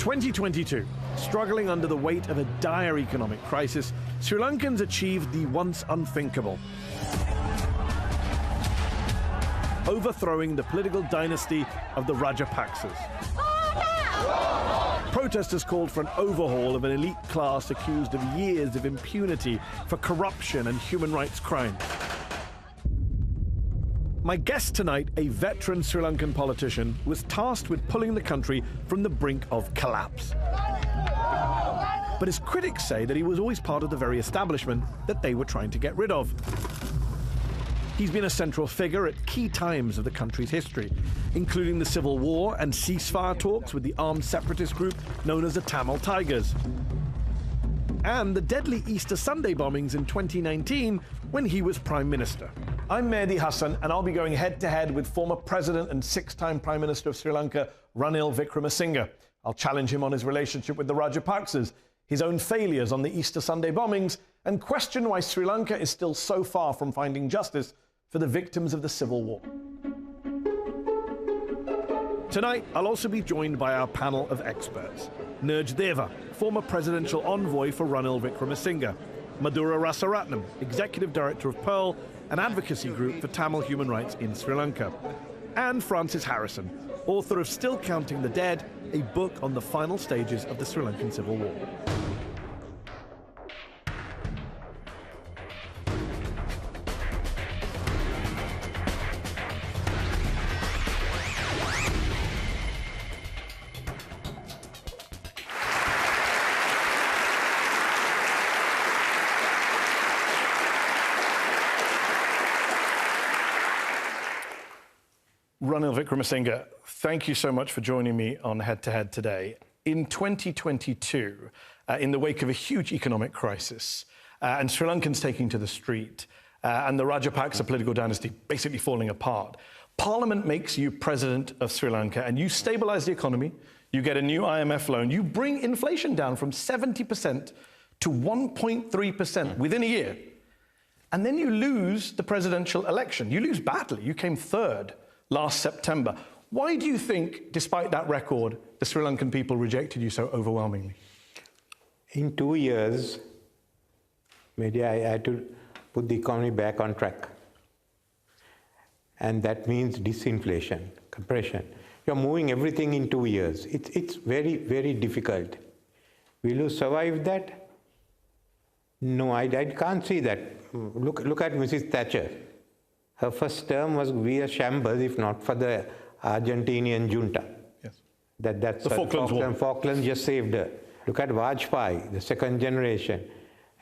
2022, struggling under the weight of a dire economic crisis, Sri Lankans achieved the once unthinkable, overthrowing the political dynasty of the Rajapaksas. Protesters called for an overhaul of an elite class accused of years of impunity for corruption and human rights crimes. My guest tonight, a veteran Sri Lankan politician, was tasked with pulling the country from the brink of collapse. But his critics say that he was always part of the very establishment that they were trying to get rid of. He's been a central figure at key times of the country's history, including the civil war and ceasefire talks with the armed separatist group known as the Tamil Tigers, and the deadly Easter Sunday bombings in 2019 when he was Prime Minister. I'm Mehdi Hassan, and I'll be going head-to-head with former President and six-time Prime Minister of Sri Lanka, Ranil Wickremesinghe. I'll challenge him on his relationship with the Rajapaksas, his own failures on the Easter Sunday bombings, and question why Sri Lanka is still so far from finding justice for the victims of the civil war. Tonight, I'll also be joined by our panel of experts. Nirj Deva, former presidential envoy for Ranil Wickremesinghe; Madhura Rasaratnam, executive director of Pearl, an advocacy group for Tamil human rights in Sri Lanka; and Francis Harrison, author of Still Counting the Dead, a book on the final stages of the Sri Lankan Civil War. Ranil Wickremesinghe, thank you so much for joining me on Head to Head today. In 2022, in the wake of a huge economic crisis, and Sri Lankans taking to the street, and the Rajapaksa political dynasty basically falling apart, Parliament makes you president of Sri Lanka, and you stabilize the economy, you get a new IMF loan, you bring inflation down from 70% to 1.3% within a year. And then you lose the presidential election. You lose badly. You came third last September. Why do you think, despite that record, the Sri Lankan people rejected you so overwhelmingly? In 2 years, maybe I had to put the economy back on track. And that means disinflation, compression. You're moving everything in 2 years. It's very, very difficult. Will you survive that? No, I can't see that. Look at Mrs. Thatcher. Her first term was be a shambles if not for the Argentinian junta. Yes. That's the Falklands just saved her. Look at Vajpayee, the second generation.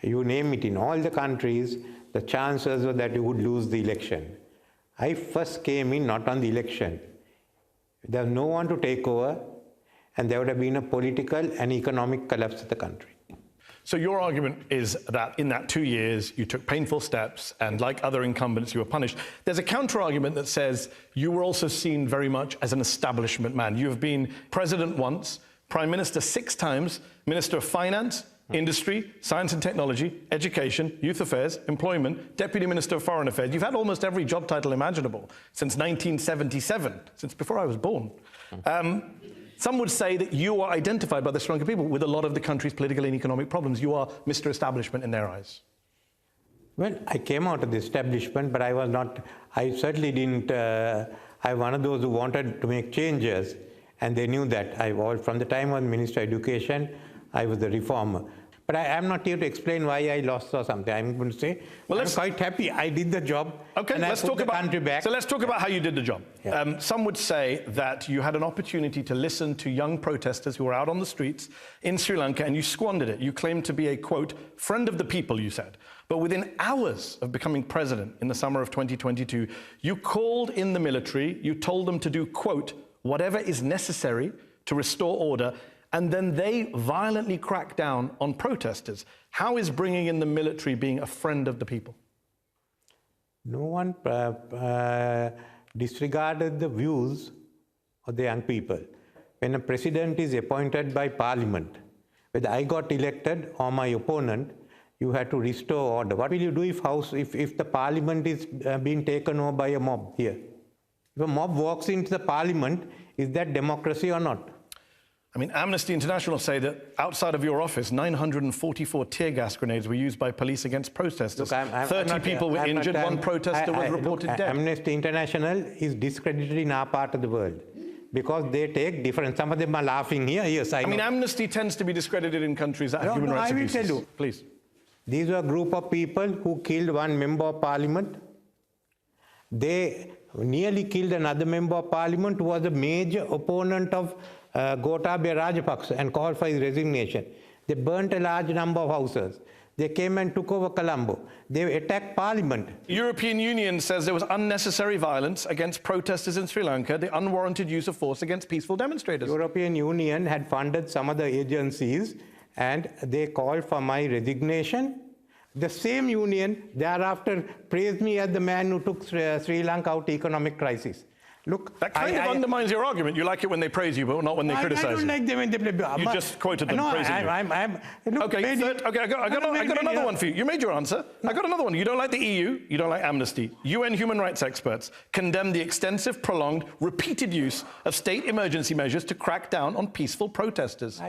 You name it, in all the countries, the chances were that you would lose the election. I first came in not on the election. There was no one to take over, and there would have been a political and economic collapse of the country. So your argument is that in that 2 years, you took painful steps, and like other incumbents, you were punished. There's a counter-argument that says you were also seen very much as an establishment man. You have been president once, prime minister 6 times, minister of finance, industry, science and technology, education, youth affairs, employment, deputy minister of foreign affairs. You've had almost every job title imaginable since 1977, since before I was born. Some would say that you are identified by the Sri Lankan people with a lot of the country's political and economic problems. You are Mr. Establishment in their eyes. Well, I came out of the establishment, but I certainly didn't, I'm one of those who wanted to make changes, and they knew that. From the time I was Minister of Education, I was the reformer. But I'm not here to explain why I lost or something. I'm going to say, well, I'm quite happy I did the job. Okay, and let's talk about the country back. So let's talk about how you did the job. Yeah. Some would say that you had an opportunity to listen to young protesters who were out on the streets in Sri Lanka, and you squandered it. You claimed to be a, quote, friend of the people, you said. But within hours of becoming president in the summer of 2022, you called in the military, you told them to do, quote, whatever is necessary to restore order, and then they violently crack down on protesters. How is bringing in the military being a friend of the people? No one disregarded the views of the young people. When a president is appointed by parliament, whether I got elected or my opponent, you had to restore order. What will you do if the parliament is being taken over by a mob here? If a mob walks into the parliament, is that democracy or not? I mean, Amnesty International say that outside of your office, 944 tear gas grenades were used by police against protesters. Look, 30 people were injured, one protester was reported dead. Amnesty International is discredited in our part of the world because they take different. Some of them are laughing here. Yes, I know. mean, Amnesty tends to be discredited in countries that have human rights abuses. I will tell you. Please. These were a group of people who killed one member of parliament. They nearly killed another member of parliament who was a major opponent of Gotabaya Rajapaksa and called for his resignation. They burnt a large number of houses. They came and took over Colombo. They attacked parliament. European Union says there was unnecessary violence against protesters in Sri Lanka, the unwarranted use of force against peaceful demonstrators. European Union had funded some of the agencies and they called for my resignation. The same union thereafter praised me as the man who took Sri Lanka out of economic crisis. Look, that kind of undermines your argument. You like it when they praise you, but not when they criticize you. I don't like them when they play. You just quoted them praising you. Look, okay, I got another one for you. You made your answer. I got another one. You don't like the EU, you don't like Amnesty. UN human rights experts condemn the extensive, prolonged, repeated use of state emergency measures to crack down on peaceful protesters.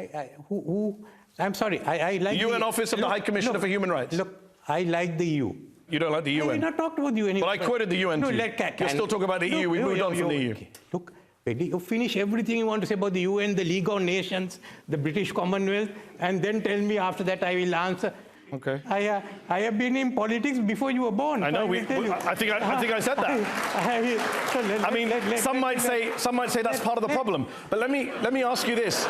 I'm sorry, I like the UN Office of the High Commissioner for Human Rights. Look, I like the EU. You don't like the UN? I did not talk about the UN. Well, I quoted the UN to you. You're still talking about the EU. We moved on from the EU. Look, you finish everything you want to say about the UN, the League of Nations, the British Commonwealth, and then tell me after that I will answer. Okay. I have been in politics before you were born. I know. I think I said that. I mean, some might say that's part of the problem. But let me ask you this.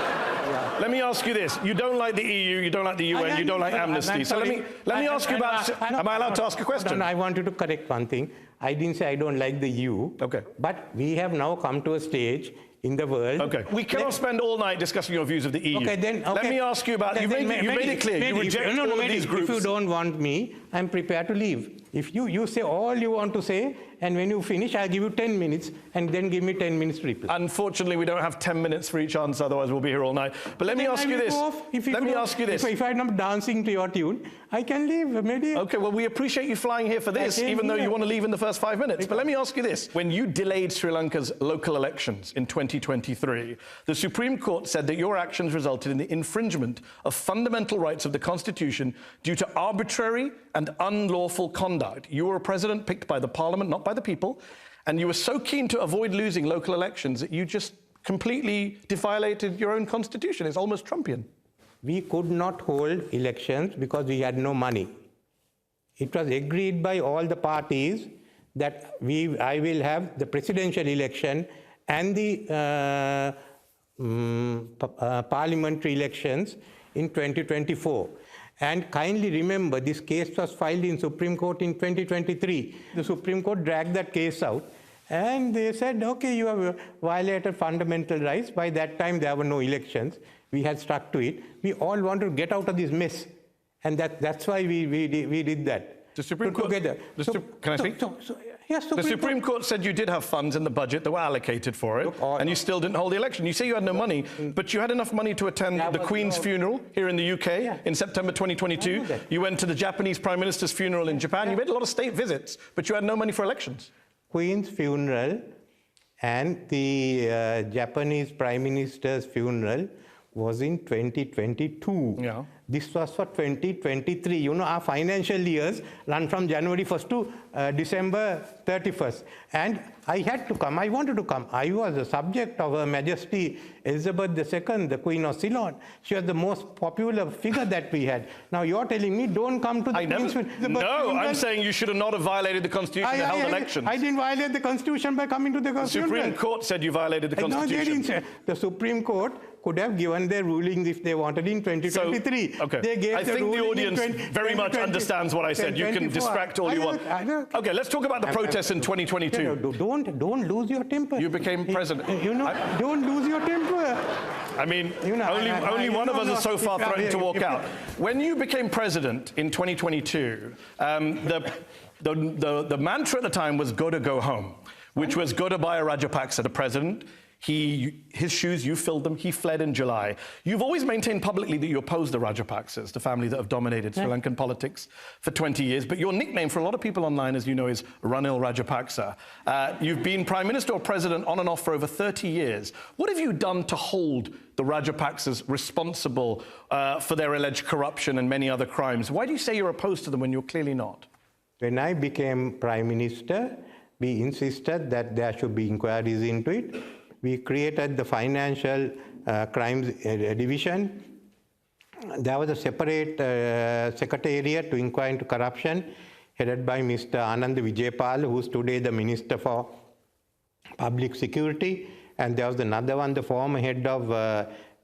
Let me ask you this. You don't like the EU. You don't like the UN. You don't like Amnesty. So let me ask you about. Am I allowed to ask a question? No, I wanted to correct one thing. I didn't say I don't like the EU. Okay. But we have now come to a stage in the world. Okay. We cannot spend all night discussing your views of the EU. Okay. Let me ask you about. You made it clear. You reject all of these groups. If you don't want me, I'm prepared to leave. If you say all you want to say, and when you finish, I'll give you 10 minutes, and then give me 10 minutes to reply. Unfortunately, we don't have 10 minutes for each answer, otherwise we'll be here all night. But let me ask you this. Let me ask you this. If I'm not dancing to your tune, I can leave. Maybe. Okay, well, we appreciate you flying here for this, even though you want to leave in the first 5 minutes. But let me ask you this. When you delayed Sri Lanka's local elections in 2023, the Supreme Court said that your actions resulted in the infringement of fundamental rights of the Constitution due to arbitrary and unlawful conduct. You were a president picked by the parliament, not by the people, and you were so keen to avoid losing local elections that you just completely violated your own constitution. It's almost Trumpian. We could not hold elections because we had no money. It was agreed by all the parties that I will have the presidential election and the parliamentary elections in 2024. And kindly remember, this case was filed in Supreme Court in 2023. The Supreme Court dragged that case out, and they said, okay, you have violated fundamental rights. By that time, there were no elections. We had stuck to it. We all wanted to get out of this mess, and that's why we did that. The Supreme Court, together. Can I speak? Yes, the Supreme Court said you did have funds in the budget that were allocated for it, and you still didn't hold the election. You say you had no money, but you had enough money to attend the Queen's funeral here in the UK in September 2022. You went to the Japanese Prime Minister's funeral in Japan. You made a lot of state visits, but you had no money for elections. Queen's funeral and the Japanese Prime Minister's funeral was in 2022. Yeah. This was for 2023. You know, our financial years run from January 1st to December 31st. And I had to come. I wanted to come. I was a subject of Her Majesty Elizabeth II, the Queen of Ceylon. She was the most popular figure that we had. Now you're telling me don't come to the Queen's funeral. No, I'm saying you should not have violated the Constitution and held elections. I didn't violate the Constitution by coming to the funeral. The Supreme Court said you violated the Constitution. No, they didn't say. The Supreme Court could have given their rulings if they wanted in 2023. Okay. I think the audience very much understands what I said. You can distract all you want. Okay, let's talk about the protests in 2022. Don't lose your temper. You became president. Don't lose your temper. I mean, only one of us is so far threatened to walk out. When you became president in 2022, the mantra at the time was "go to go home," which was Gotabaya Rajapaksa, the president. His shoes, you filled them, he fled in July. You've always maintained publicly that you oppose the Rajapaksas, the family that have dominated Sri Lankan politics for 20 years, but your nickname for a lot of people online, as you know, is Ranil Rajapaksa. You've been Prime Minister or President on and off for over 30 years. What have you done to hold the Rajapaksas responsible for their alleged corruption and many other crimes? Why do you say you're opposed to them when you're clearly not? When I became Prime Minister, we insisted that there should be inquiries into it. We created the Financial Crimes Division. There was a separate secretariat to inquire into corruption, headed by Mr. Anand Vijaypal, who's today the Minister for Public Security. And there was another one, the former head of,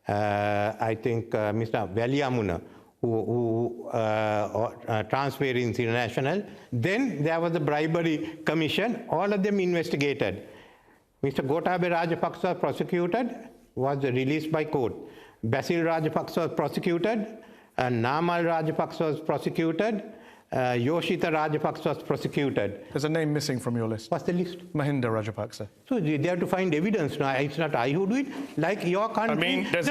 Mr. Valiamuna, who Transparency International. Then there was the Bribery Commission. All of them investigated. Mr. Gotabaya Rajapaksa was prosecuted, was released by court. Basil Rajapaksa was prosecuted, Namal Rajapaksa was prosecuted, Yoshita Rajapaksa was prosecuted. There's a name missing from your list. What's the list? Mahinda Rajapaksa. So they have to find evidence. No, it's not I who do it. Like your country. I mean, there's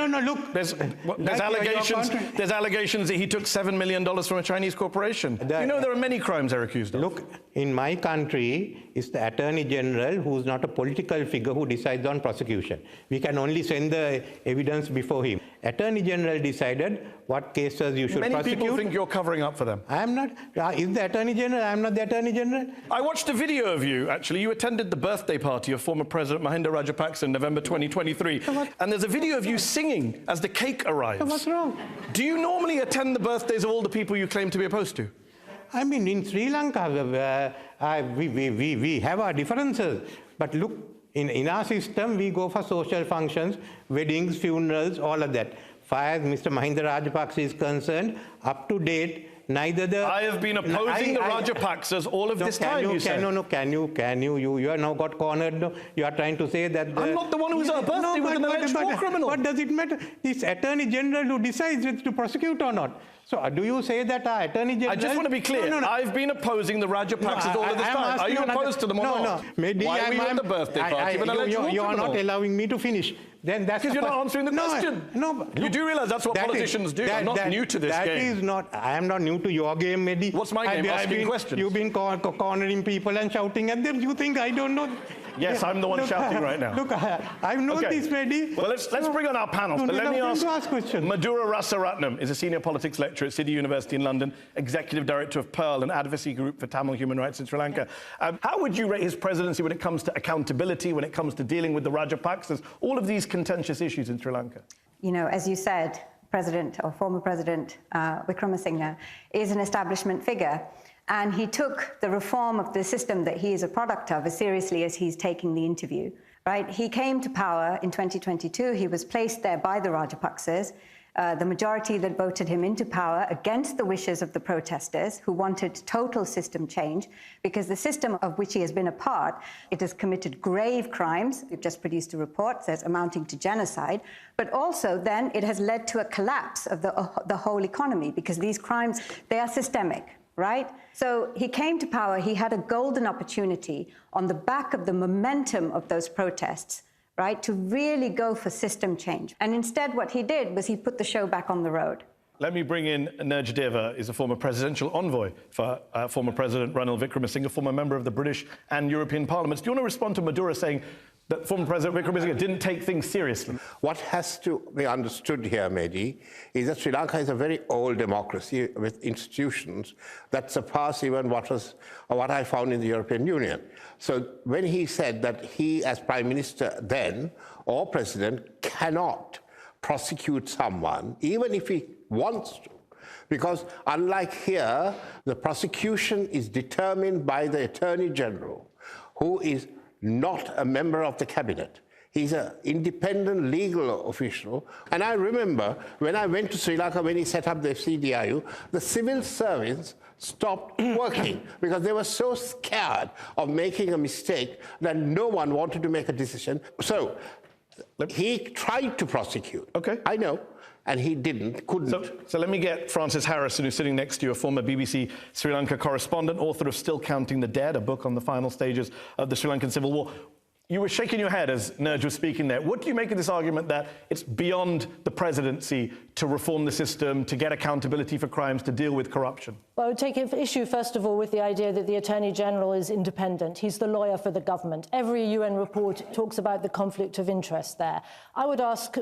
allegations that he took $7 million from a Chinese corporation. You know there are many crimes they're accused of. Look, in my country, it's the Attorney General who's not a political figure who decides on prosecution. We can only send the evidence before him. Attorney General decided what cases you should prosecute. Many people think you're covering up for them. I am not. Is the Attorney General? I am not the Attorney General. I watched a video of you, actually. You attended the birthday party of former President Mahinda Rajapaksa in November 2023. And there's a video of you singing as the cake arrives. So what's wrong? Do you normally attend the birthdays of all the people you claim to be opposed to? I mean, in Sri Lanka, we have our differences. But look, in our system, we go for social functions, weddings, funerals, all of that. Far as Mr. Mahinda Rajapaksa is concerned, up to date, neither the... I have been opposing the Rajapaksas all of this time, you said. You are now got cornered. No? You are trying to say that... I'm not the one who was at a birthday with an alleged war criminal. What does it matter? It's Attorney General who decides whether to prosecute or not. So do you say that our Attorney General... I just want to be clear. No. I've been opposing the Rajapaksas all of this time. Are you opposed to them or not? No. Maybe why were you at the birthday party with an alleged war criminal? You are not allowing me to finish. Then that's because you're not answering the question. No. You do realize that's what politicians do. I'm not new to this game. That is not... I am not new to your game, Mehdi. What's my game? Asking questions. You've been cornering people and shouting at them. You think I don't know? Yes, I'm the one shouting right now. Look, I've known this, Mehdi. Well, let's bring on our panel. But let me ask questions. Madhura Rasaratnam is a senior politics lecturer at City University in London, executive director of Pearl, an advocacy group for Tamil human rights in Sri Lanka. How would you rate his presidency when it comes to accountability, when it comes to dealing with the Rajapaksas, all of these contentious issues in Sri Lanka? You know, as you said, President or former President Wickremesinghe is an establishment figure. And he took the reform of the system that he is a product of as seriously as he's taking the interview, right? He came to power in 2022. He was placed there by the Rajapaksas, the majority that voted him into power against the wishes of the protesters who wanted total system change, because the system of which he has been a part, it has committed grave crimes. We've just produced a report that's amounting to genocide, but also then it has led to a collapse of the whole economy, because these crimes, they are systemic. Right? So he came to power, he had a golden opportunity on the back of the momentum of those protests, right, to really go for system change. And instead what he did was he put the show back on the road. Let me bring in Nirj Deva, is a former presidential envoy for former President Ranil Wickremesinghe, former member of the British and European parliaments. Do you want to respond to Madhura saying that former President Wickremesinghe didn't take things seriously? What has to be understood here, Mehdi, is that Sri Lanka is a very old democracy with institutions that surpass even what I found in the European Union. So when he said that he, as Prime Minister then, or President, cannot prosecute someone, even if he wants to, because unlike here, the prosecution is determined by the Attorney General, who is not a member of the cabinet. He's an independent legal official. And I remember when I went to Sri Lanka, when he set up the CDIU, the civil servants stopped working because they were so scared of making a mistake that no one wanted to make a decision. So he tried to prosecute. Okay. I know. And he couldn't. So let me get Francis Harrison, who's sitting next to you, a former BBC Sri Lanka correspondent, author of Still Counting the Dead, a book on the final stages of the Sri Lankan Civil War. You were shaking your head as Nerj was speaking there. What do you make of this argument that it's beyond the presidency to reform the system, to get accountability for crimes, to deal with corruption? Well, I would take issue, first of all, with the idea that the Attorney General is independent. He's the lawyer for the government. Every UN report talks about the conflict of interest there. I would ask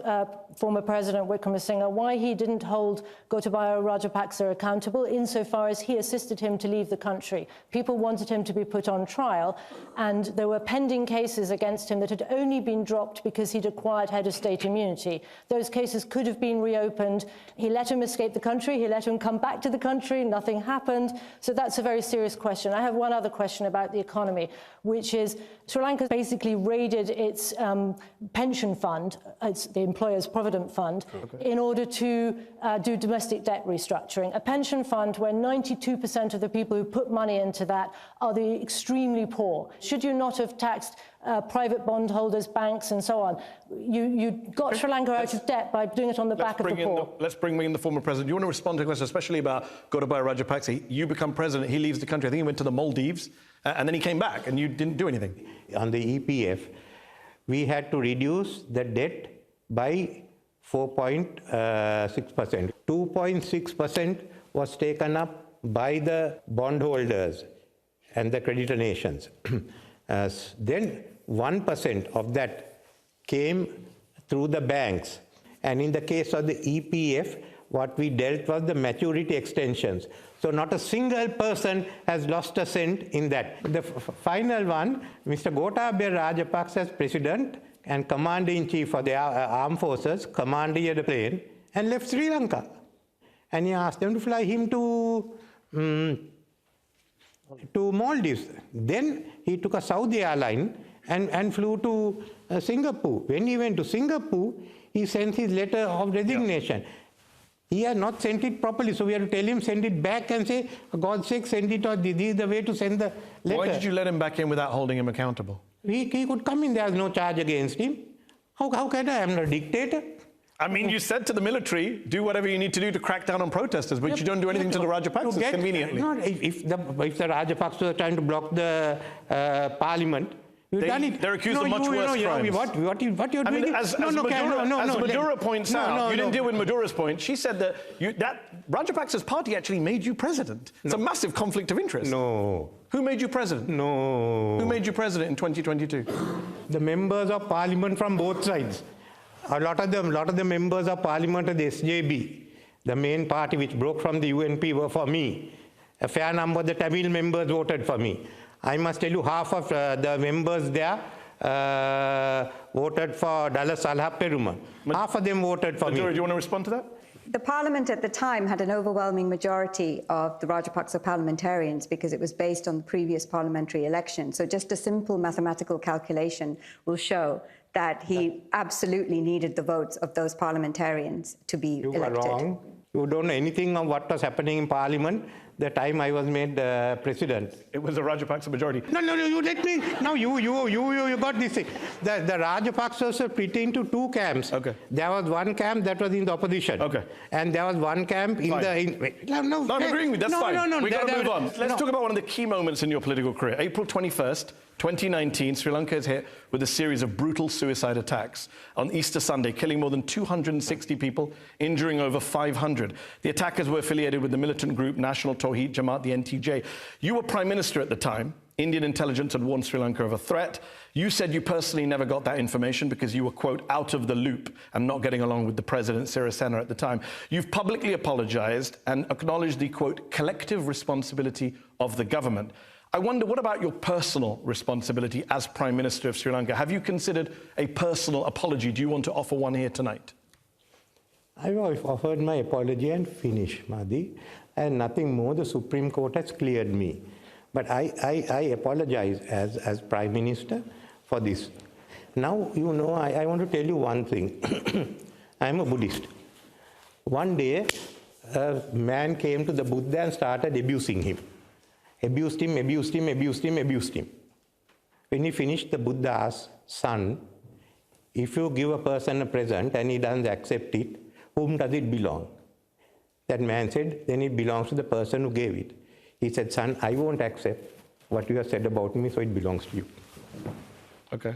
former President Wickremesinghe why he didn't hold Gotabaya Rajapaksa accountable insofar as he assisted him to leave the country. People wanted him to be put on trial, and there were pending cases against him that had only been dropped because he'd acquired head of state immunity. Those cases could have been reopened. He let him escape the country. He let him come back to the country. Nothing happened. So that's a very serious question. I have one other question about the economy, which is Sri Lanka basically raided its pension fund, it's the employer's provident fund, in order to do domestic debt restructuring. A pension fund where 92% of the people who put money into that are the extremely poor. Should you not have taxed private bondholders, banks, and so on? You got Sri Lanka out of debt by doing it on the back of the poor. Let's bring in the former president. Do you want to respond to a question, especially about Gotabaya Rajapaksa? You become president, he leaves the country. I think he went to the Maldives, and then he came back, and you didn't do anything. On the EPF, we had to reduce the debt by 4.6%. 2.6% was taken up by the bondholders and the creditor nations. Then 1% of that came through the banks. And in the case of the EPF, what we dealt was the maturity extensions. So not a single person has lost a cent in that. The final one, Mr. Gotabaya Rajapaksa as president and commander-in-chief of the armed forces, commanded the plane and left Sri Lanka. And he asked them to fly him to Maldives. Then he took a Saudi airline and flew to Singapore. When he went to Singapore, he sent his letter of resignation. Yeah. He has not sent it properly, so we have to tell him, send it back and say, for God's sake, send it, or this is the way to send the letter. Why did you let him back in without holding him accountable? He could come in, there was no charge against him. How can I? I'm not a dictator. I mean, you said to the military, do whatever you need to do to crack down on protesters, but you don't do anything to the Rajapaksas conveniently. No, if the Rajapaksas are trying to block the parliament, they're accused of much worse crimes. What you're doing? As Madura points out, you didn't deal with Madura's point. She said that Rajapaksa's party actually made you president. It's a massive conflict of interest. No. Who made you president? No. Who made you president in 2022? The members of parliament from both sides. A lot of the members of parliament of the SJB, the main party which broke from the UNP, were for me. A fair number of the Tamil members voted for me. I must tell you, half of the members there voted for Dalla Salha Perumal. Half of them voted for me. Do you want to respond to that? The parliament at the time had an overwhelming majority of the Rajapaksa parliamentarians because it was based on the previous parliamentary election. So just a simple mathematical calculation will show that he absolutely needed the votes of those parliamentarians to be elected. You are wrong. You don't know anything of what was happening in parliament the time I was made president. It was a Rajapaksa majority. No, you let me. Now you got this thing. The Rajapaksas were split into two camps. Okay. There was one camp that was in the opposition. Okay. And there was one camp in the. No, I'm agreeing with you. That's fine. No. We've got to move on. Let's talk about one of the key moments in your political career. April 21st, 2019, Sri Lanka is hit with a series of brutal suicide attacks on Easter Sunday, killing more than 260 people, injuring over 500. The attackers were affiliated with the militant group National Tawheed Jamaat, the NTJ. You were Prime Minister at the time. Indian intelligence had warned Sri Lanka of a threat. You said you personally never got that information because you were, quote, out of the loop and not getting along with the President, Sirisena, at the time. You've publicly apologized and acknowledged the, quote, collective responsibility of the government. I wonder, what about your personal responsibility as Prime Minister of Sri Lanka? Have you considered a personal apology? Do you want to offer one here tonight? I've offered my apology and finished, Mahdi. And nothing more. The Supreme Court has cleared me. But I apologize as Prime Minister for this. Now, you know, I want to tell you one thing. I'm a Buddhist. One day, a man came to the Buddha and started abusing him. Abused him. When he finished, the Buddha asked, son, if you give a person a present and he doesn't accept it, whom does it belong? That man said, then it belongs to the person who gave it. He said, son, I won't accept what you have said about me, so it belongs to you. Okay.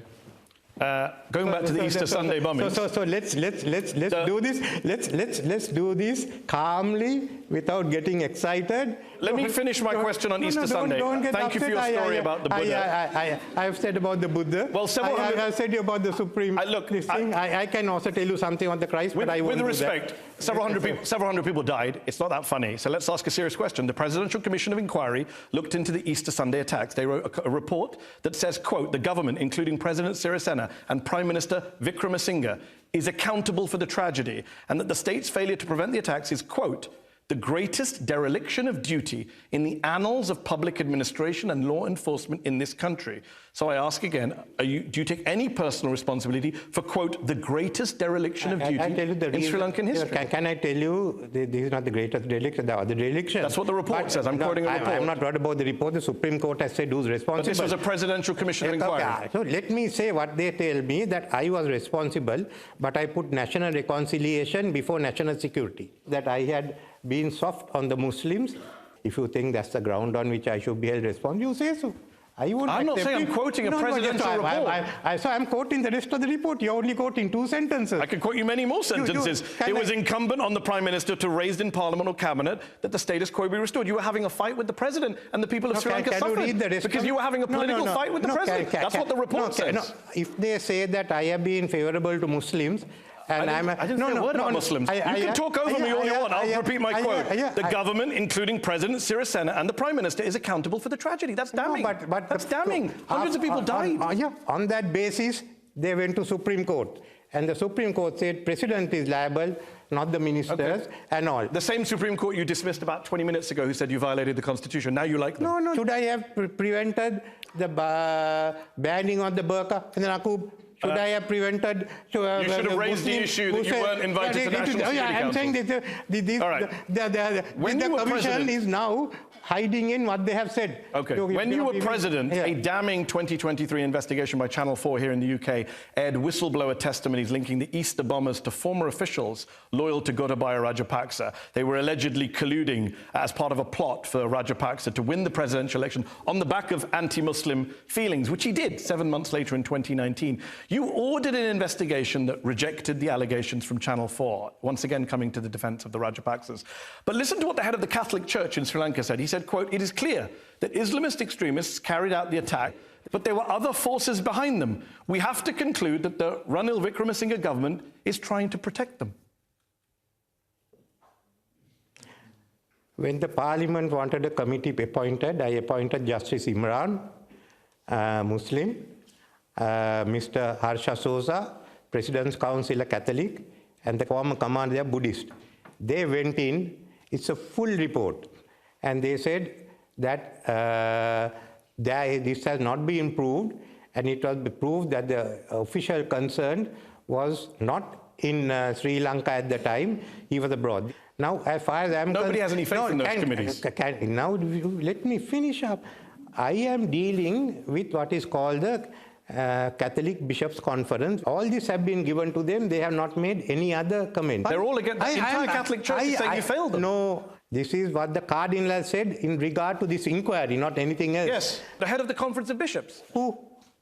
Going back to the Easter Sunday bombings. So let's do this. Let's do this calmly without getting excited. Let me finish my question on Easter Sunday. Don't get Thank you for your story about the Buddha. I have said about the Buddha. Well, I have said about the Supreme. I can also tell you something on the Christ, but I won't do that. With respect, several hundred people died. It's not that funny. So let's ask a serious question. The Presidential Commission of Inquiry looked into the Easter Sunday attacks. They wrote a report that says, quote, the government, including President Sirisena and Prime Minister Wickremesinghe, is accountable for the tragedy, and that the state's failure to prevent the attacks is, quote, the greatest dereliction of duty in the annals of public administration and law enforcement in this country. So I ask again, do you take any personal responsibility for, quote, the greatest dereliction of duty in Sri Lankan history? Can I tell you, this is not the greatest dereliction, the other dereliction. That's what the report says. I'm quoting a report. I'm not worried about the report. The Supreme Court has said who's responsible. But this was a Presidential Commission of Inquiry. Okay. So let me say what they tell me, that I was responsible, but I put national reconciliation before national security. That I had been soft on the Muslims. If you think that's the ground on which I should be held responsible, you say so. I'm not saying I'm quoting a presidential report. So I'm quoting the rest of the report. You're only quoting 2 sentences. I could quote you many more sentences. It was incumbent on the Prime Minister to raise in Parliament or Cabinet that the status quo be restored. You were having a fight with the President, and the people of Sri Lanka suffered because you were having a political fight with the President. That's what the report says. If they say that I have been favorable to Muslims, and I didn't say a word about Muslims. You can talk over me all you want. I'll repeat my quote. The government, including President Sirisena and the Prime Minister, is accountable for the tragedy. That's damning. That's damning. Hundreds of people died. On that basis, they went to Supreme Court. And the Supreme Court said President is liable, not the ministers, and all. The same Supreme Court you dismissed about 20 minutes ago who said you violated the Constitution. Now you like them. No. Should I have prevented the banning of the burqa and the naqab? Should I have prevented... you should have raised the issue that you weren't invited to the National Security Council. I'm saying that the Commission is now hiding in what they have said. Okay. When you were president, a damning 2023 investigation by Channel 4 here in the UK aired whistleblower testimonies linking the Easter bombers to former officials loyal to Gotabaya Rajapaksa. They were allegedly colluding as part of a plot for Rajapaksa to win the presidential election on the back of anti-Muslim feelings, which he did 7 months later in 2019. You ordered an investigation that rejected the allegations from Channel 4, once again coming to the defense of the Rajapaksas. But listen to what the head of the Catholic Church in Sri Lanka said. He said, quote, it is clear that Islamist extremists carried out the attack, but there were other forces behind them. We have to conclude that the Ranil Wickremesinghe government is trying to protect them. When the Parliament wanted a committee appointed, I appointed Justice Imran, Muslim, Mr. Harsha Sosa, President's Council, a Catholic, and the former commander, they are Buddhist. They went in, it's a full report, and they said that this has not been proved, and it was proved that the official concerned was not in Sri Lanka at the time, he was abroad. Now, as far as I'm Nobody has any faith in those committees. Now, let me finish up. I am dealing with what is called the Catholic Bishops' Conference. All this have been given to them. They have not made any other comment. They're all against the entire Catholic Church is saying you failed them. No, this is what the Cardinal has said in regard to this inquiry, not anything else. Yes, the head of the Conference of Bishops. Who?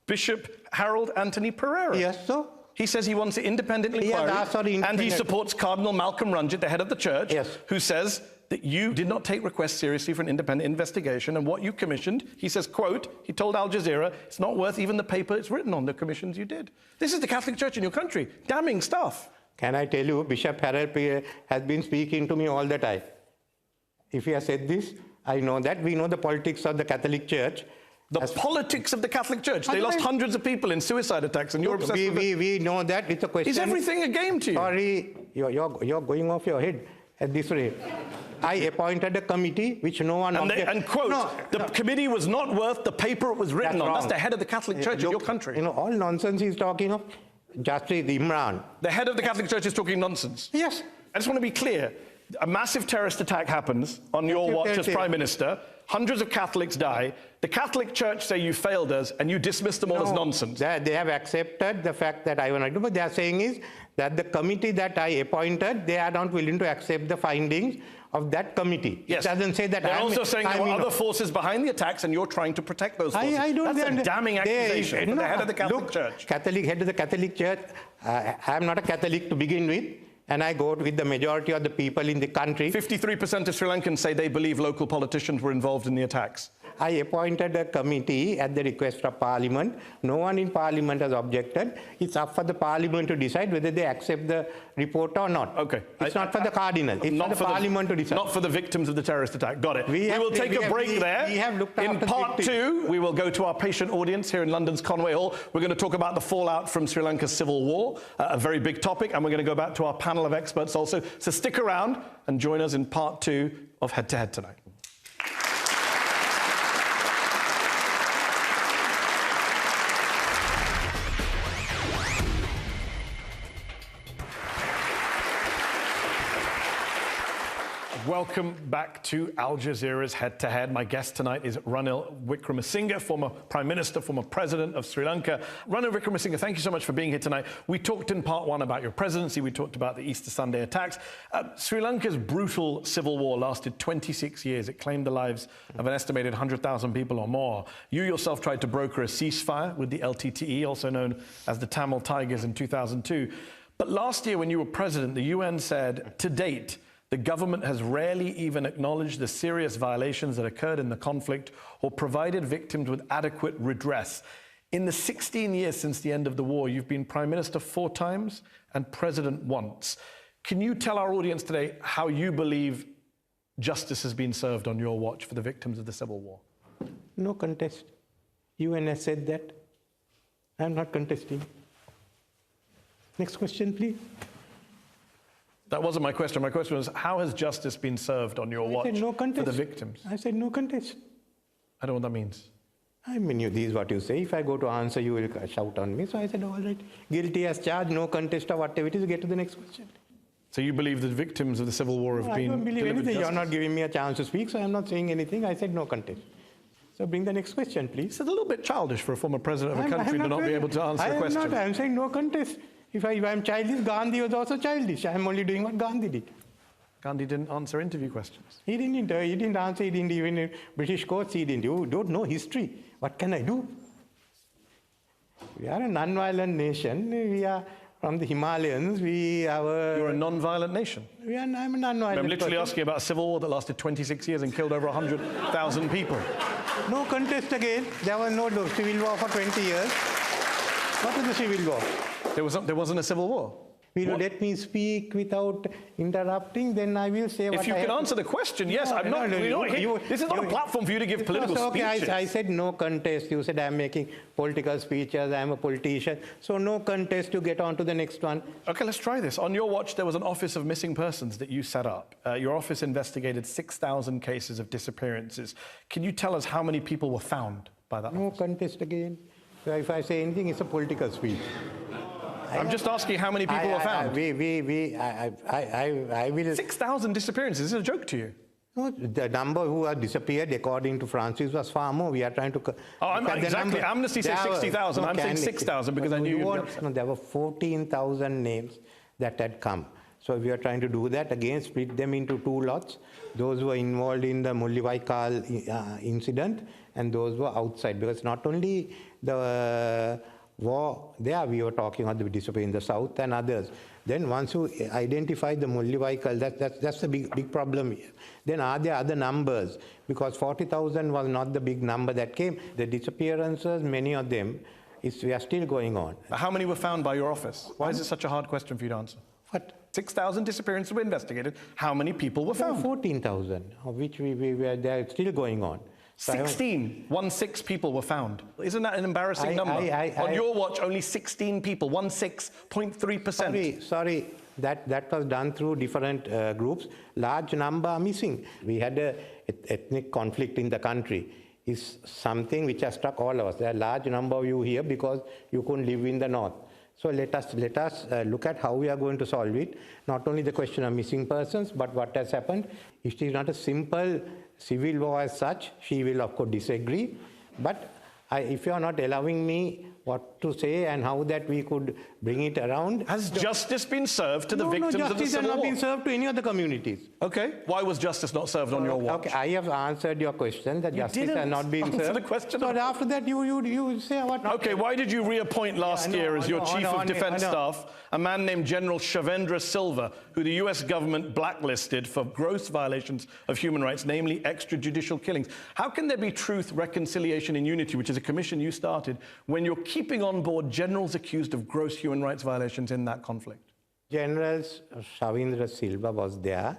Bishop Harold Anthony Pereira. Yes, so? He says he wants an independent inquiry, and he supports Cardinal Malcolm Ranjit, the head of the church, who says that you did not take requests seriously for an independent investigation, and what you commissioned, he says, quote, he told Al Jazeera, it's not worth even the paper it's written on, the commissions you did. This is the Catholic Church in your country. Damning stuff. Can I tell you, Bishop Harold has been speaking to me all the time. If he has said this, I know that. We know the politics of the Catholic Church. The politics of the Catholic Church. They lost hundreds of people in suicide attacks, and you're obsessed with it. We know that. It's a question. Is everything a game to you? Sorry, you're going off your head at this rate. I appointed a committee which no one... And quote, the committee was not worth the paper it was written on. That's the head of the Catholic Church of your country. You know, all nonsense he's talking of. Justice Imran. The head of the Catholic Church is talking nonsense. Yes. I just want to be clear. A massive terrorist attack happens on your watch as Prime Minister. hundreds of Catholics die, the Catholic Church say you failed us, and you dismiss them all as nonsense. They have accepted the fact that I want to do, but they are saying is that the committee that I appointed, they are not willing to accept the findings of that committee. Yes. It doesn't say that They're also saying there were other forces behind the attacks, and you're trying to protect those forces. That's a damning accusation from the head of the Catholic Church. Head of the Catholic Church, I am not a Catholic to begin with, and I go with the majority of the people in the country. 53% of Sri Lankans say they believe local politicians were involved in the attacks. I appointed a committee at the request of Parliament. No one in Parliament has objected. It's up for the Parliament to decide whether they accept the report or not. Okay. It's not for the Cardinal. It's not for the Parliament to decide. Not for the victims of the terrorist attack. Got it. We will take a break there. We have looked in part two, we will go to our patient audience here in London's Conway Hall. We're going to talk about the fallout from Sri Lanka's civil war, a very big topic, and we're going to go back to our panel of experts also. So stick around and join us in part two of Head to Head tonight. Welcome back to Al Jazeera's Head to Head. My guest tonight is Ranil Wickremesinghe, former Prime Minister, former President of Sri Lanka. Ranil Wickremesinghe, thank you so much for being here tonight. We talked in part one about your presidency. We talked about the Easter Sunday attacks. Sri Lanka's brutal civil war lasted 26 years. It claimed the lives of an estimated 100,000 people or more. You yourself tried to broker a ceasefire with the LTTE, also known as the Tamil Tigers, in 2002. But last year, when you were president, the UN said, to date, the government has rarely even acknowledged the serious violations that occurred in the conflict or provided victims with adequate redress. In the 16 years since the end of the war, you've been Prime Minister 4 times and President once. Can you tell our audience today how you believe justice has been served on your watch for the victims of the civil war? No contest. UN has said that. I'm not contesting. Next question, please. That wasn't my question. My question was, how has justice been served on your watch for the victims? I said no contest. I don't know what that means. I mean, this is what you say. If I go to answer, you will shout on me. So I said, all right, guilty as charged, no contest or whatever it is, get to the next question. So you believe the victims of the civil war have been I don't believe delivered anything. justice? You're not giving me a chance to speak, so I'm not saying anything. I said no contest. So bring the next question, please. It's a little bit childish for a former president of a country to not be able to answer a question. I'm saying no contest. If I'm childish, Gandhi was also childish. I'm only doing what Gandhi did. Gandhi didn't answer interview questions. He didn't answer, he didn't even in British courts, he didn't. You don't know history. What can I do? We are a non-violent nation. We are from the Himalayas. You're a non-violent nation? I'm a non-violent I'm literally person. asking about a civil war that lasted 26 years and killed over 100,000 people. No contest again. There was no civil war for 20 years. What was the civil war? There wasn't a civil war. Will you let me speak without interrupting? Then I will say what If you can answer the question, yes. No, I'm not. This is not a platform for you to give political speeches. I said no contest. You said I'm making political speeches. I'm a politician. So no contest to get on to the next one. Okay, let's try this. On your watch, there was an Office of Missing Persons that you set up. Your office investigated 6,000 cases of disappearances. Can you tell us how many people were found by that No office? contest again. So if I say anything, it's a political speech. I'm just asking how many people were found. I will... 6,000 disappearances. Is this a joke to you? No, the number who have disappeared, according to Francis, was far more. We are trying to... Exactly. Amnesty says 60,000. I'm saying 6,000 because I knew you... No, there were 14,000 names that had come. So we are trying to do that. Again, split them into 2 lots. Those who were involved in the Mullawaikal incident and those who were outside. Because not only the... war there, we were talking about the disappearance in the south and others. Then once you identify the Mullawaikal, that's the big problem here. Then are there other numbers? Because 40,000 was not the big number that came. The disappearances, many of them, we are still going on. How many were found by your office? Why is it such a hard question for you to answer? What? 6,000 disappearances were investigated. How many people were found? 14,000, of which they're still going on. 16 people were found. Isn't that an embarrassing number? On your watch, only 16 people, 16.3%. Sorry, that was done through different groups. Large number are missing. We had an ethnic conflict in the country. It's something which has struck all of us. There are a large number of you here because you couldn't live in the north. So let us look at how we are going to solve it. Not only the question of missing persons, but what has happened. It is not a simple civil war as such. She will, of course, disagree. But if you are not allowing me what to say and how that we could bring it around. Has justice been served to the victims of the justice Civil has not War? been served to any other communities. Okay. Why was justice not served on your watch? Okay, I have answered your question that justice has not been answer served. the question. So after that, you say what? Okay, why did you reappoint last year as your Chief of Defence Staff a man named General Shavendra Silva, who the US government blacklisted for gross violations of human rights, namely extrajudicial killings? How can there be truth, reconciliation and unity, which is a commission you started, when you're keeping on board generals accused of gross human rights violations in that conflict? General Shavendra Silva was there.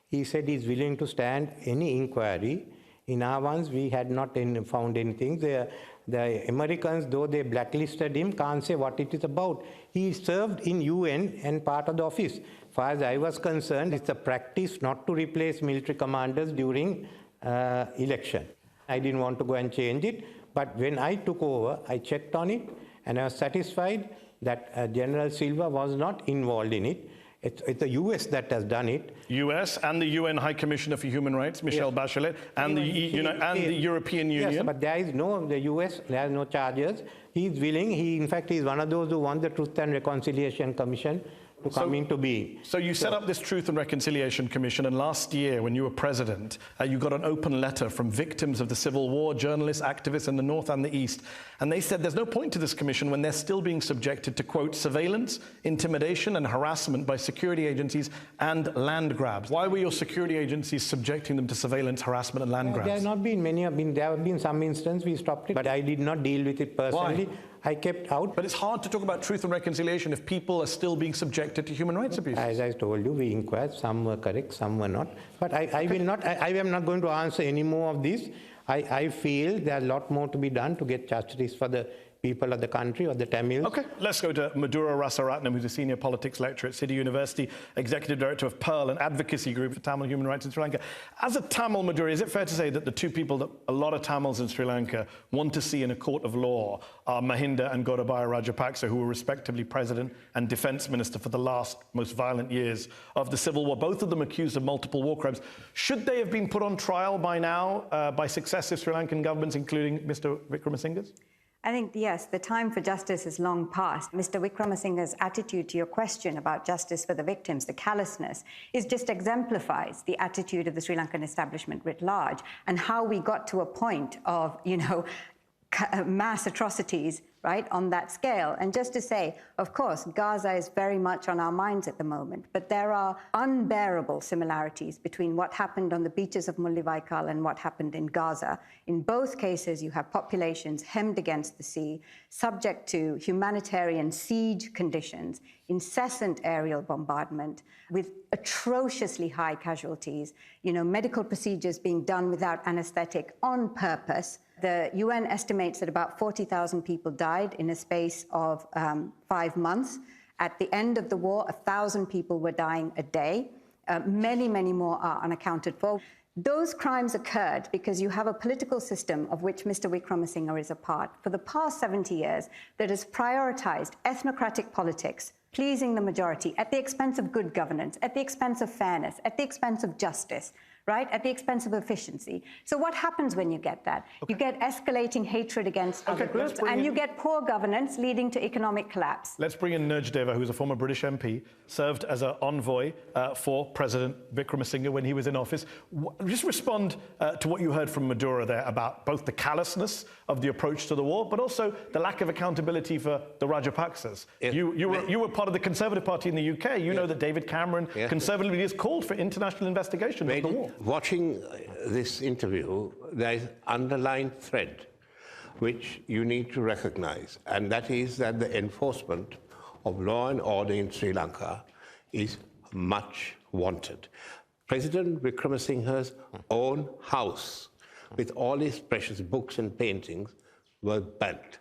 He said he's willing to stand any inquiry. In our ones, we had not found anything. The Americans, though they blacklisted him, can't say what it is about. He served in UN and part of the office. As far as I was concerned, it's a practice not to replace military commanders during election. I didn't want to go and change it, but when I took over, I checked on it, and I was satisfied that General Silva was not involved in it. It's the US that has done it. US and the UN High Commissioner for Human Rights, Michelle Bachelet, and the European Union. Yes, but the US, there are no charges. He's willing. In fact, he's one of those who want the Truth and Reconciliation Commission to come into being. So you set up this Truth and Reconciliation Commission, and last year, when you were president, you got an open letter from victims of the Civil War, journalists, activists in the North and the East, and they said there's no point to this commission when they're still being subjected to, quote, surveillance, intimidation and harassment by security agencies and land grabs. Why were your security agencies subjecting them to surveillance, harassment and land grabs? There have not been many. There have been some instances we stopped it, but I did not deal with it personally. Why? I kept out. But it's hard to talk about truth and reconciliation if people are still being subjected to human rights abuses. As I told you, we inquired. Some were correct, some were not. But I will not. I am not going to answer any more of this. I feel there are a lot more to be done to get justice for the people of the country or the Tamils. Okay, let's go to Madhura Rasaratnam, who's a senior politics lecturer at City University, executive director of Pearl, an advocacy group for Tamil human rights in Sri Lanka. As a Tamil, Madhura, is it fair to say that the two people that a lot of Tamils in Sri Lanka want to see in a court of law are Mahinda and Gotabaya Rajapaksa, who were respectively president and defense minister for the last most violent years of the Civil War, both of them accused of multiple war crimes? Should they have been put on trial by now by successive Sri Lankan governments, including Mr. Wickramasinghe's? I think, yes, the time for justice is long past. Mr. Wickramasinghe's attitude to your question about justice for the victims, the callousness, just exemplifies the attitude of the Sri Lankan establishment writ large and how we got to a point of, mass atrocities, right, on that scale. And just to say, of course, Gaza is very much on our minds at the moment, but there are unbearable similarities between what happened on the beaches of Mullawaikal and what happened in Gaza. In both cases, you have populations hemmed against the sea, subject to humanitarian siege conditions, incessant aerial bombardment, with atrociously high casualties, medical procedures being done without anesthetic on purpose. The UN estimates that about 40,000 people died in a space of 5 months. At the end of the war, 1,000 people were dying a day. Many, many more are unaccounted for. Those crimes occurred because you have a political system of which Mr. Wickramasinghe is a part for the past 70 years that has prioritized ethnocratic politics, pleasing the majority at the expense of good governance, at the expense of fairness, at the expense of justice, right? At the expense of efficiency. So what happens when you get that? Okay. You get escalating hatred against other groups, and you get poor governance leading to economic collapse. Let's bring in Nirj Deva, who's a former British MP, served as an envoy for President Wickramasinghe when he was in office. Just respond to what you heard from Madhura there about both the callousness of the approach to the war, but also the lack of accountability for the Rajapaksas. You were part of the Conservative Party in the UK. You know that David Cameron, Conservative leaders, called for international investigation of the war. Watching this interview, there is an underlying thread which you need to recognize, and that is that the enforcement of law and order in Sri Lanka is much wanted. President Wickramasinghe's own house, with all his precious books and paintings, were burnt.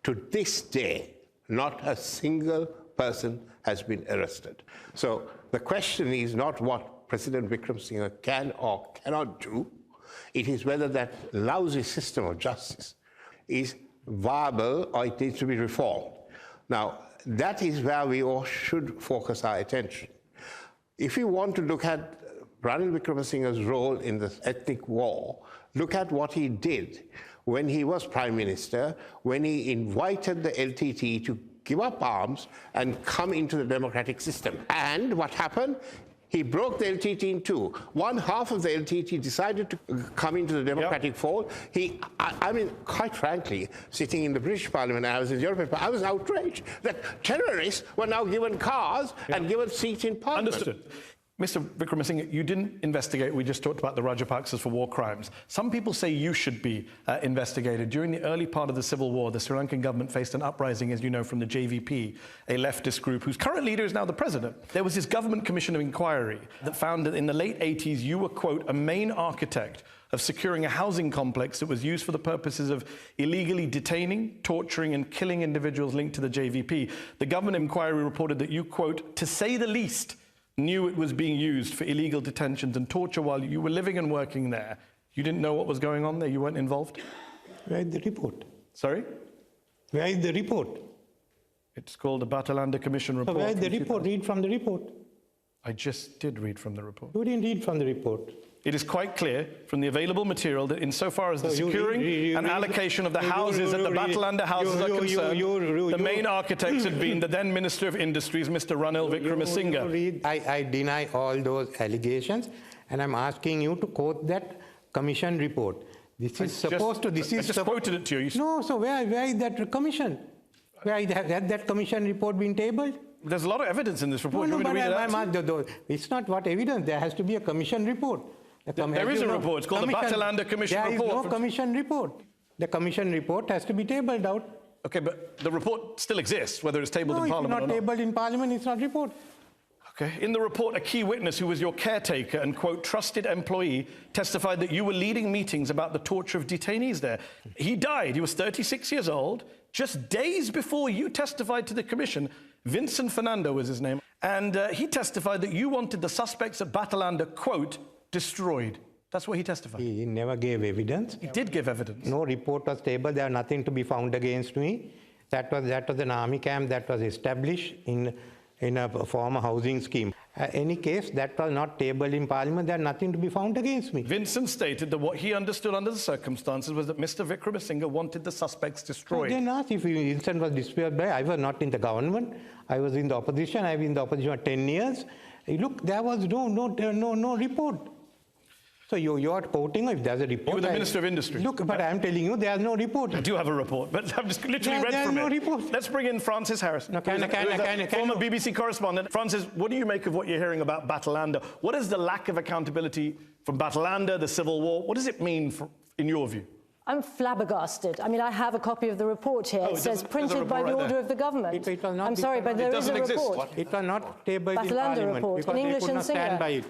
To this day, not a single person has been arrested. So the question is not what President Wickramasinghe can or cannot do. It is whether that lousy system of justice is viable or it needs to be reformed. Now, that is where we all should focus our attention. If we want to look at Ranil Wickremesinghe's role in the ethnic war, look at what he did when he was Prime Minister, when he invited the LTT to give up arms and come into the democratic system. And what happened? He broke the LTT in two. One half of the LTT decided to come into the democratic fold. I mean, quite frankly, sitting in the British Parliament, I was in the European Parliament, I was outraged that terrorists were now given cars and given seats in Parliament. Understood. Mr. Wickremesinghe, you didn't investigate. We just talked about the Rajapaksas for war crimes. Some people say you should be investigated. During the early part of the civil war, the Sri Lankan government faced an uprising, as you know, from the JVP, a leftist group whose current leader is now the president. There was this government commission of inquiry that found that in the late 80s, you were, quote, a main architect of securing a housing complex that was used for the purposes of illegally detaining, torturing and killing individuals linked to the JVP. The government inquiry reported that you, quote, to say the least, knew it was being used for illegal detentions and torture while you were living and working there. You didn't know what was going on there? You weren't involved? Where is the report? Sorry? Where is the report? It's called the Batalanda Commission report. So where is the report? Read from the report. I just did read from the report. You didn't read from the report. It is quite clear from the available material that insofar as the securing and allocation of the houses at the Batalanda houses are concerned, the main architects had been the then Minister of Industries, Mr. Ranil Wickremesinghe. I deny all those allegations, and I'm asking you to quote that commission report. This is supposed to... I just quoted it to you. No, so where is that commission? Where had that commission report been tabled? There's a lot of evidence in this report. No, but it's not what evidence. There has to be a commission report. There is a report. It's called the Batalanda Commission report. There is no commission report. The commission report has to be tabled out. Okay, but the report still exists, whether it's tabled in Parliament or not. No, it's not tabled in Parliament, it's not report. Okay. In the report, a key witness who was your caretaker and, quote, trusted employee testified that you were leading meetings about the torture of detainees there. He died. He was 36 years old. Just days before you testified to the commission, Vincent Fernando was his name, and he testified that you wanted the suspects at Batalanda, quote, destroyed. That's what he testified. He never gave evidence. He did give evidence. No report was tabled. There was nothing to be found against me. That was an army camp that was established in a former housing scheme. Any case, that was not tabled in Parliament. There was nothing to be found against me. Vincent stated that what he understood under the circumstances was that Mr. Wickremesinghe wanted the suspects destroyed. Then asked if Vincent was displayed. I was not in the government. I was in the opposition. I've been in the opposition for 10 years. Look, there was no report. So you are quoting if there's a report. You were the Minister of Industry. Look, but I'm telling you, there's no report. I do have a report, but I've just literally read from it. There's no report. Let's bring in Francis Harrison. No, former BBC correspondent. Francis, what do you make of what you're hearing about Batalanda? What is the lack of accountability from Batalanda, the civil war? What does it mean in your view? I'm flabbergasted. I mean, I have a copy of the report here. It says printed by the order of the government. I'm sorry, but there is a report. It was not tabled in Batalanda report, in English and Sinhala.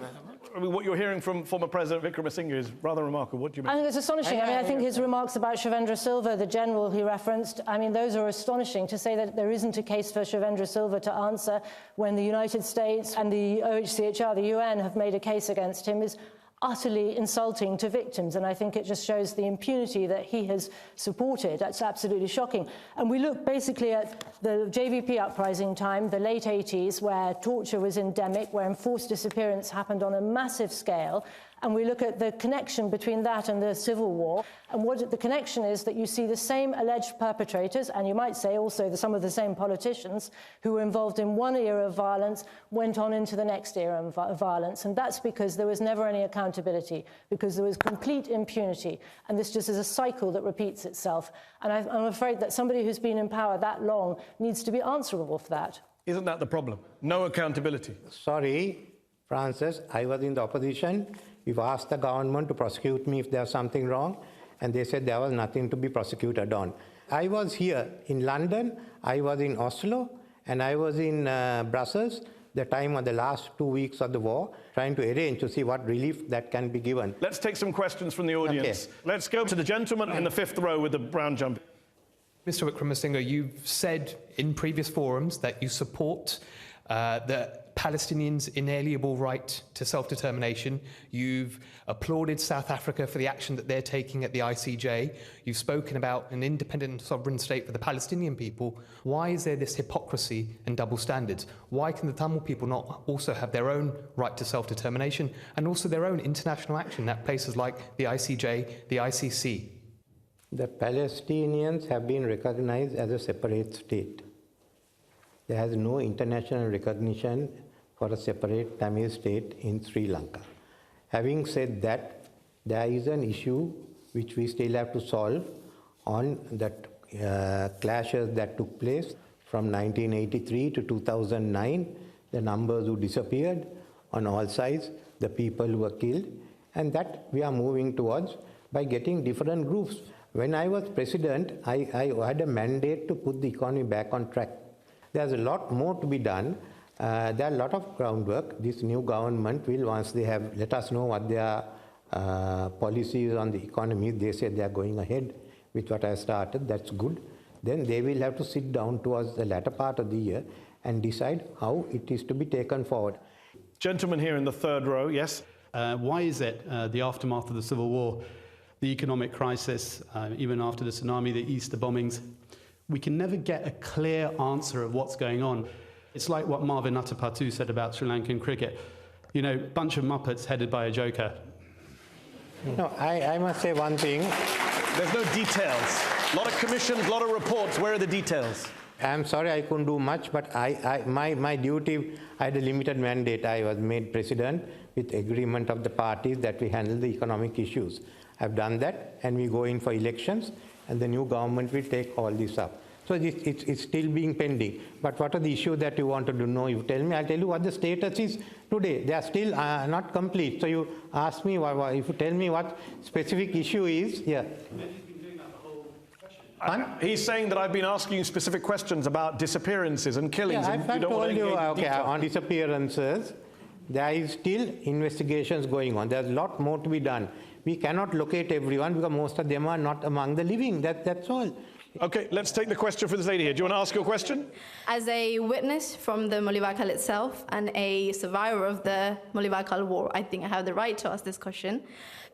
I mean, what you're hearing from former President Wickremesinghe is rather remarkable. What do you mean? I think it's astonishing. I mean, I think his remarks about Shavendra Silva, the general he referenced, I mean, those are astonishing. To say that there isn't a case for Shavendra Silva to answer when the United States and the OHCHR, the UN, have made a case against him is utterly insulting to victims, and I think it just shows the impunity that he has supported. That's absolutely shocking. And we look basically at the JVP uprising time, the late 80s, where torture was endemic, where enforced disappearance happened on a massive scale, and we look at the connection between that and the civil war, and what the connection is that you see the same alleged perpetrators, and you might say also some of the same politicians who were involved in one era of violence went on into the next era of violence, and that's because there was never any accountability, because there was complete impunity, and this just is a cycle that repeats itself. And I'm afraid that somebody who's been in power that long needs to be answerable for that. Isn't that the problem? No accountability. Sorry, Francis, I was in the opposition. We've asked the government to prosecute me if there's something wrong, and they said there was nothing to be prosecuted on. I was here in London, I was in Oslo, and I was in Brussels the time of the last 2 weeks of the war, trying to arrange to see what relief that can be given. Let's take some questions from the audience. Okay. Let's go to the gentleman in the fifth row with the brown jumper. Mr. Wickremesinghe, you've said in previous forums that you support the Palestinians' inalienable right to self-determination. You've applauded South Africa for the action that they're taking at the ICJ. You've spoken about an independent sovereign state for the Palestinian people. Why is there this hypocrisy and double standards? Why can the Tamil people not also have their own right to self-determination and also their own international action at places like the ICJ, the ICC? The Palestinians have been recognized as a separate state. There has no international recognition for a separate Tamil state in Sri Lanka. Having said that, there is an issue which we still have to solve on that clashes that took place from 1983 to 2009, the numbers who disappeared on all sides, the people who were killed, and that we are moving towards by getting different groups. When I was president, I had a mandate to put the economy back on track. There's a lot more to be done. There are a lot of groundwork. This new government will, once they have let us know what their policies on the economy, they say they are going ahead with what I started, that's good. Then they will have to sit down towards the latter part of the year and decide how it is to be taken forward. Gentleman here in the third row, yes? Why is it the aftermath of the Civil War, the economic crisis, even after the tsunami, the Easter bombings, we can never get a clear answer of what's going on? It's like what Marvin Nattapatu said about Sri Lankan cricket. You know, bunch of Muppets headed by a joker. No, I must say one thing. There's no details. A lot of commissions, a lot of reports. Where are the details? I'm sorry I couldn't do much, but my duty, I had a limited mandate. I was made president with agreement of the parties that we handle the economic issues. I've done that, and we go in for elections, and the new government will take all this up. So it's still being pending. But what are the issues that you wanted to know? You tell me, I'll tell you what the status is today. They are still not complete. So you ask me, if you tell me what specific issue is, yeah. He's saying that I've been asking you specific questions about disappearances and killings. Yeah, and I've told you, okay, detail. on disappearances, there is still investigations going on. There's a lot more to be done. We cannot locate everyone because most of them are not among the living. That's all. Okay, let's take the question for this lady here. Do you want to ask your question? As a witness from the Mullivakal itself and a survivor of the Mullivakal War, I think I have the right to ask this question.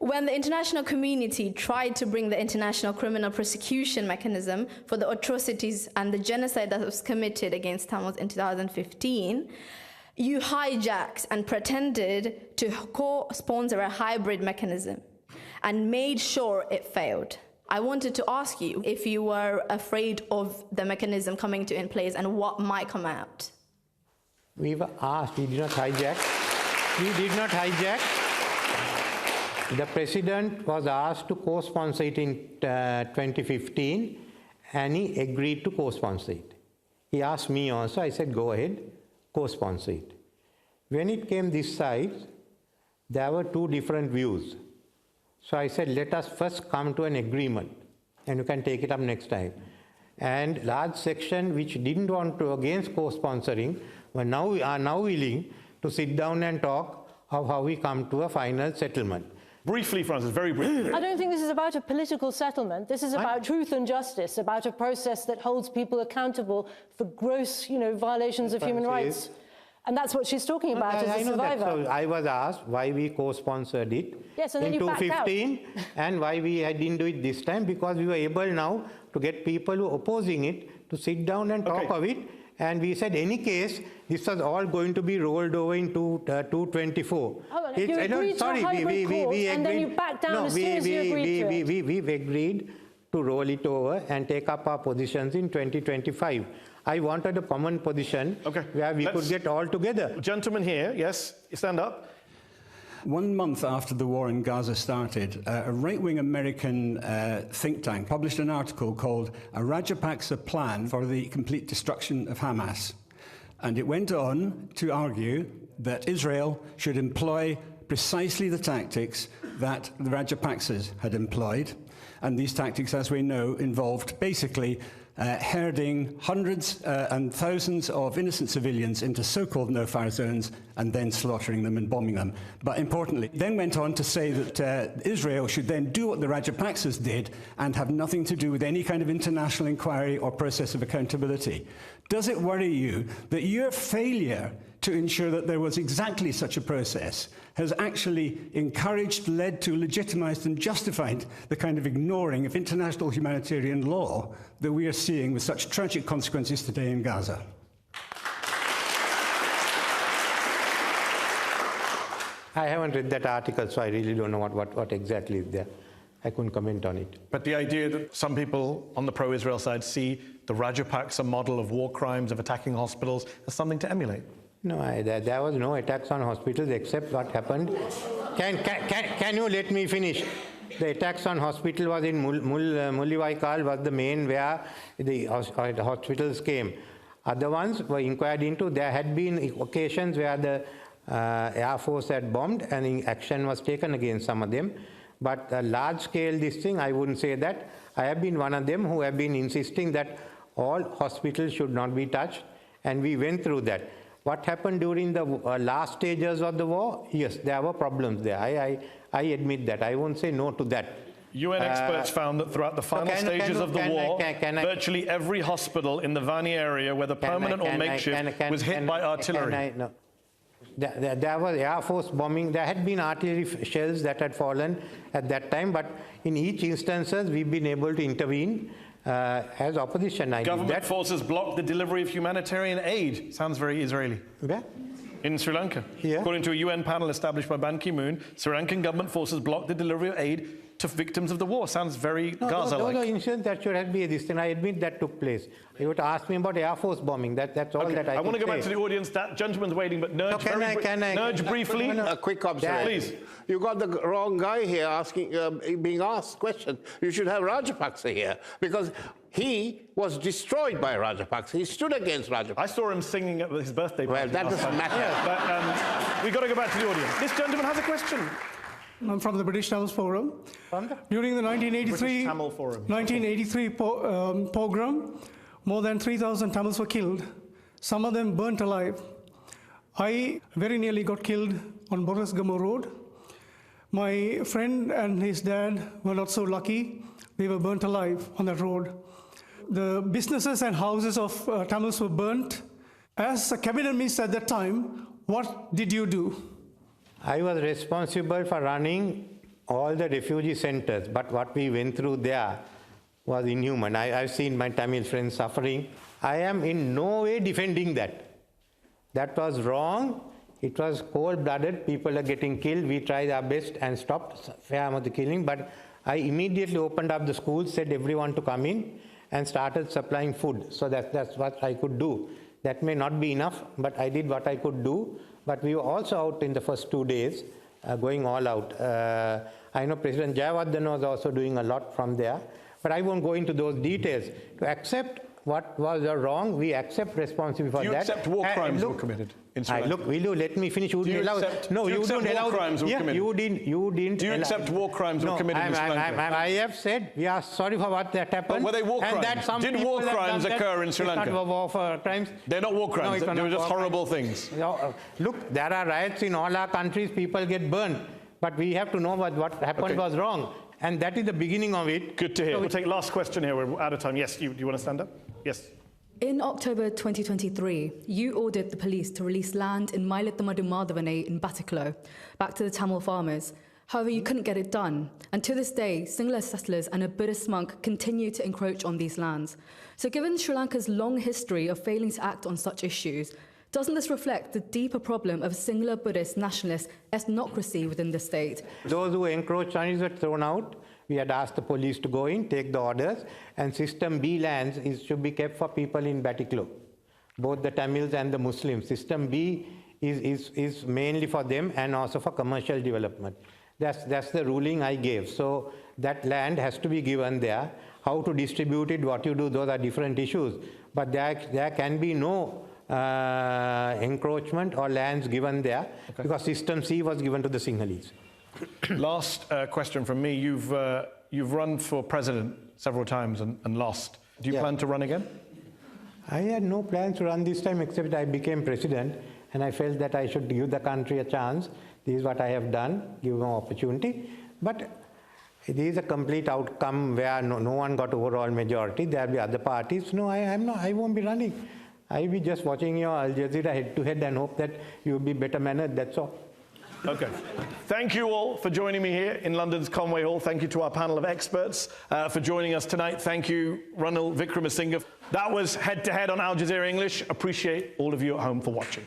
When the international community tried to bring the international criminal prosecution mechanism for the atrocities and the genocide that was committed against Tamils in 2015, you hijacked and pretended to co-sponsor a hybrid mechanism and made sure it failed. I wanted to ask you if you were afraid of the mechanism coming in place and what might come out. We were asked, we did not hijack. We did not hijack. The president was asked to co-sponsor it in 2015, and he agreed to co-sponsor it. He asked me also, I said, go ahead, co-sponsor it. When it came this side, there were two different views. So I said, let us first come to an agreement, and you can take it up next time. And large section which didn't want to against co-sponsoring are now willing to sit down and talk of how we come to a final settlement. Briefly, Francis, very briefly. I don't think this is about a political settlement. This is about truth and justice, about a process that holds people accountable for gross, violations of human rights. And that's what she's talking about as a survivor. So I was asked why we co-sponsored it and in 2015 and why we didn't do it this time, because we were able now to get people who are opposing it to sit down and talk of it. And we said, any case, this was all going to be rolled over into 224. You agreed to a hybrid course, and then you backed down as soon as you agreed to it. We've agreed to roll it over and take up our positions in 2025. I wanted a common position where we could get all together. Gentleman here, yes, stand up. 1 month after the war in Gaza started, a right-wing American think tank published an article called A Rajapaksa Plan for the Complete Destruction of Hamas. And it went on to argue that Israel should employ precisely the tactics that the Rajapaksas had employed. And these tactics, as we know, involved basically herding hundreds and thousands of innocent civilians into so-called no-fire zones and then slaughtering them and bombing them. But importantly, then went on to say that Israel should then do what the Rajapaksas did and have nothing to do with any kind of international inquiry or process of accountability. Does it worry you that your failure to ensure that there was exactly such a process has actually encouraged, led to, legitimized and justified the kind of ignoring of international humanitarian law that we are seeing with such tragic consequences today in Gaza. I haven't read that article, so I really don't know what exactly is there. I couldn't comment on it. But the idea that some people on the pro-Israel side see the Rajapaksa model of war crimes, of attacking hospitals, as something to emulate. No, there was no attacks on hospitals except what happened. Can you let me finish? The attacks on hospital was in Mullivaikal was the main where the hospitals came. Other ones were inquired into. There had been occasions where the Air Force had bombed and action was taken against some of them. But a large scale this thing, I wouldn't say that. I have been one of them who have been insisting that all hospitals should not be touched, and we went through that. What happened during the last stages of the war? Yes, there were problems there. I admit that. I won't say no to that. UN experts found that throughout the final stages of the war, virtually every hospital in the Vani area, whether permanent or makeshift, was hit by artillery. There was Air Force bombing. There had been artillery shells that had fallen at that time, but in each instances, we've been able to intervene as opposition. Government forces blocked the delivery of humanitarian aid. Sounds very Israeli. Where? In Sri Lanka. Yeah. According to a UN panel established by Ban Ki-moon, Sri Lankan government forces blocked the delivery of aid to victims of the war. Sounds very Gaza-like. No, incidents that should have been this thing. I admit that took place. You would ask me about Air Force bombing. That's all that I want to go say. back to the audience. That gentleman's waiting, but Nurj, briefly. A quick observation. Please. You got the wrong guy here being asked questions. You should have Rajapaksa here, because he was destroyed by Rajapaksa. He stood against Rajapaksa. I saw him singing at his birthday party. Well, that doesn't matter. Yeah, but we've got to go back to the audience. This gentleman has a question. I'm from the British Tamils Forum. During the 1983 pogrom, more than 3,000 Tamils were killed. Some of them burnt alive. I very nearly got killed on Boris Gamo Road. My friend and his dad were not so lucky. They were burnt alive on that road. The businesses and houses of Tamils were burnt. As a cabinet minister at that time, what did you do? I was responsible for running all the refugee centers, but what we went through there was inhuman. I've seen my Tamil friends suffering. I am in no way defending that. That was wrong. It was cold-blooded. People are getting killed. We tried our best and stopped some of the killing, but I immediately opened up the schools, said everyone to come in, and started supplying food. So that's what I could do. That may not be enough, but I did what I could do. But we were also out in the first 2 days, going all out. I know President Jayawardena was also doing a lot from there, but I won't go into those details. To accept what was wrong, we accept responsibility for that. Do you accept war crimes were committed in Sri Lanka? Look, let me finish. You didn't allow. No, you don't allow. Crimes were committed? You didn't. Do you accept war crimes were committed in Sri Lanka? I have said we are sorry for what that happened. But were they war crimes? Did war crimes occur in Sri Lanka? Not war crimes. They're not war crimes. No, they were just horrible things. Look, there are riots in all our countries. People get burned, but we have to know what happened was wrong, and that is the beginning of it. Good to hear. We'll take last question here. We're out of time. Yes, do you want to stand up? Yes. In October 2023, you ordered the police to release land in Mailathamadu Madhavane in Batikalo back to the Tamil farmers. However, you couldn't get it done. And to this day, Sinhala settlers and a Buddhist monk continue to encroach on these lands. So given Sri Lanka's long history of failing to act on such issues, doesn't this reflect the deeper problem of Sinhala Buddhist nationalist ethnocracy within the state? Those who encroached on it were thrown out. We had asked the police to go in, take the orders, and System B lands should be kept for people in Batikalo, both the Tamils and the Muslims. System B is mainly for them and also for commercial development. That's the ruling I gave. So that land has to be given there. How to distribute it, what you do, those are different issues. But there can be no encroachment or lands given there because System C was given to the Sinhalese. Last question from me. You've run for president several times and lost. Do you plan to run again? I had no plans to run this time except I became president and I felt that I should give the country a chance. This is what I have done, give them opportunity. But it is a complete outcome where no one got overall majority. There will be other parties. No, I won't be running. I be just watching your Al Jazeera head-to-head and hope that you'll be better mannered, that's all. Okay. Thank you all for joining me here in London's Conway Hall. Thank you to our panel of experts for joining us tonight. Thank you, Ranil Wickremesinghe. That was head-to-head on Al Jazeera English. Appreciate all of you at home for watching.